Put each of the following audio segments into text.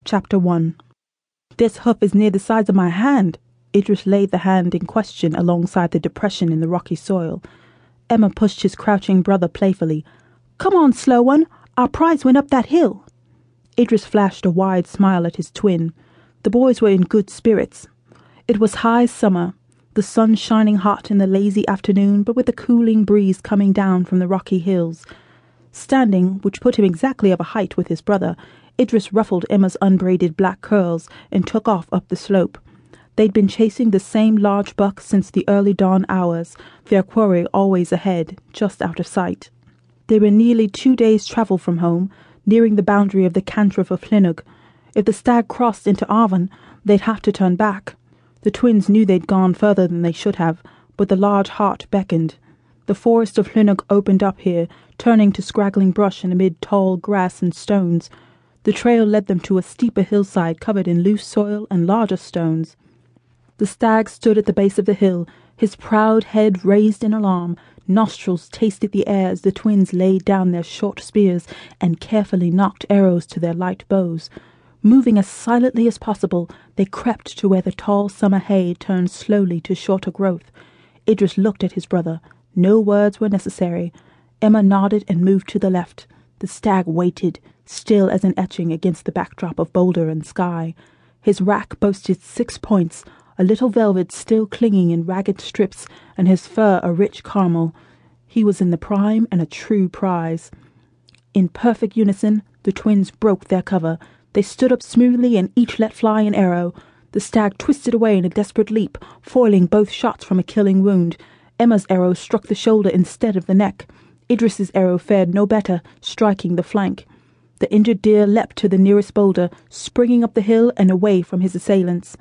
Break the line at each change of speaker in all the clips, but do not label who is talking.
Chapter 1. This hoof is near the size of my hand. Idrys laid the hand in question alongside the depression in the rocky soil. Emyr pushed his crouching brother playfully. "Come on, slow one. Our prize went up that hill." Idrys flashed a wide smile at his twin. The boys were in good spirits. It was high summer, the sun shining hot in the lazy afternoon, but with a cooling breeze coming down from the rocky hills. Standing, which put him exactly of a height with his brother, Idrys ruffled Emma's unbraided black curls and took off up the slope. They'd been chasing the same large buck since the early dawn hours, their quarry always ahead, just out of sight. They were nearly 2 days' travel from home, nearing the boundary of the cantref of Llynnog. If the stag crossed into Arvon, they'd have to turn back. The twins knew they'd gone further than they should have, but the large heart beckoned. The forest of Llynnog opened up here, turning to scraggling brush and amid tall grass and stones. The trail led them to a steeper hillside covered in loose soil and larger stones. The stag stood at the base of the hill, his proud head raised in alarm. Nostrils tasted the air as the twins laid down their short spears and carefully nocked arrows to their light bows. Moving as silently as possible, they crept to where the tall summer hay turned slowly to shorter growth. Idrys looked at his brother. No words were necessary. Emyr nodded and moved to the left. The stag waited, still as an etching against the backdrop of boulder and sky. His rack boasted 6 points, a little velvet still clinging in ragged strips, and his fur a rich caramel. He was in the prime and a true prize. In perfect unison, the twins broke their cover. They stood up smoothly and each let fly an arrow. The stag twisted away in a desperate leap, foiling both shots from a killing wound. Emma's arrow struck the shoulder instead of the neck. Idrys's arrow fared no better, striking the flank. The injured deer leapt to the nearest boulder, springing up the hill and away from his assailants.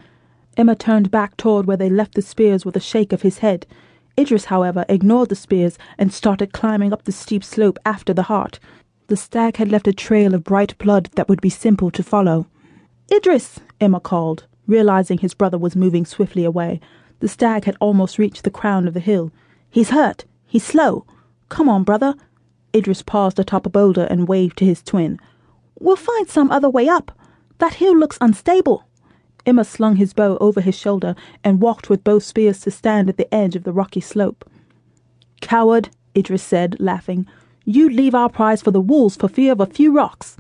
Emyr turned back toward where they left the spears with a shake of his head. Idrys, however, ignored the spears and started climbing up the steep slope after the hart. The stag had left a trail of bright blood that would be simple to follow. "Idrys!" Emyr called, realizing his brother was moving swiftly away. The stag had almost reached the crown of the hill. "He's hurt. He's slow. Come on, brother." Idrys paused atop a boulder and waved to his twin. "We'll find some other way up. That hill looks unstable." Emyr slung his bow over his shoulder and walked with both spears to stand at the edge of the rocky slope. "Coward," Idrys said, laughing. "You'd leave our prize for the wolves for fear of a few rocks."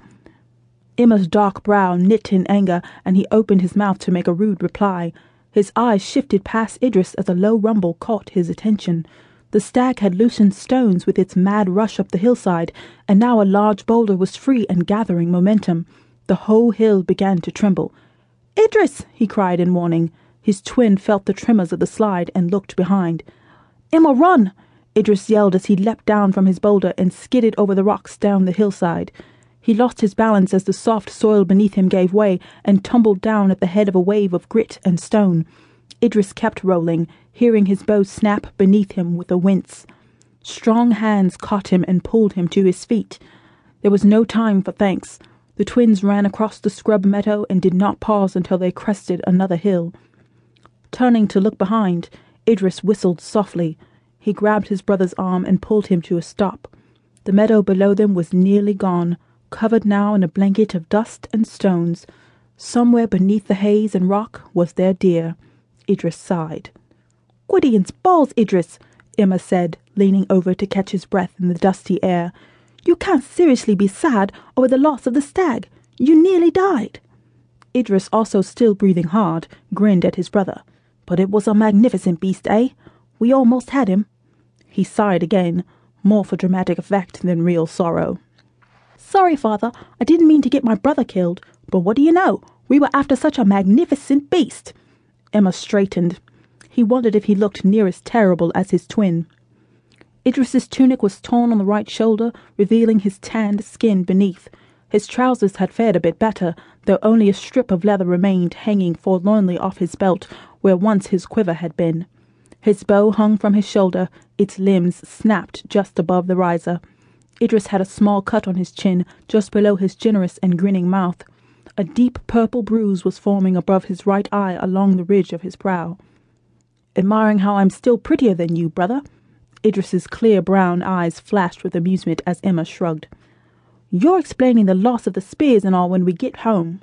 Emyr's dark brow knit in anger, and he opened his mouth to make a rude reply. His eyes shifted past Idrys as a low rumble caught his attention. The stag had loosened stones with its mad rush up the hillside, and now a large boulder was free and gathering momentum. The whole hill began to tremble. "Idrys!" he cried in warning. His twin felt the tremors of the slide and looked behind. "Emyr, run!" Idrys yelled as he leapt down from his boulder and skidded over the rocks down the hillside. He lost his balance as the soft soil beneath him gave way and tumbled down at the head of a wave of grit and stone. Idrys kept rolling, hearing his bow snap beneath him with a wince. Strong hands caught him and pulled him to his feet. There was no time for thanks. The twins ran across the scrub meadow and did not pause until they crested another hill. Turning to look behind, Idrys whistled softly. He grabbed his brother's arm and pulled him to a stop. The meadow below them was nearly gone, covered now in a blanket of dust and stones. Somewhere beneath the haze and rock was their deer. Idrys sighed. "Gwydion's balls, Idrys," Emyr said, leaning over to catch his breath in the dusty air. "You can't seriously be sad over the loss of the stag. You nearly died." Idrys, also still breathing hard, grinned at his brother. "But it was a magnificent beast, eh? We almost had him." He sighed again, more for dramatic effect than real sorrow. "Sorry, father, I didn't mean to get my brother killed, but what do you know? We were after such a magnificent beast." Emyr straightened. He wondered if he looked near as terrible as his twin. Idrys's tunic was torn on the right shoulder, revealing his tanned skin beneath. His trousers had fared a bit better, though only a strip of leather remained hanging forlornly off his belt, where once his quiver had been. His bow hung from his shoulder, its limbs snapped just above the riser. Idrys had a small cut on his chin, just below his generous and grinning mouth. A deep purple bruise was forming above his right eye along the ridge of his brow. "Admiring how I'm still prettier than you, brother?" Idrys's clear brown eyes flashed with amusement as Emyr shrugged. "You're explaining the loss of the spears and all when we get home."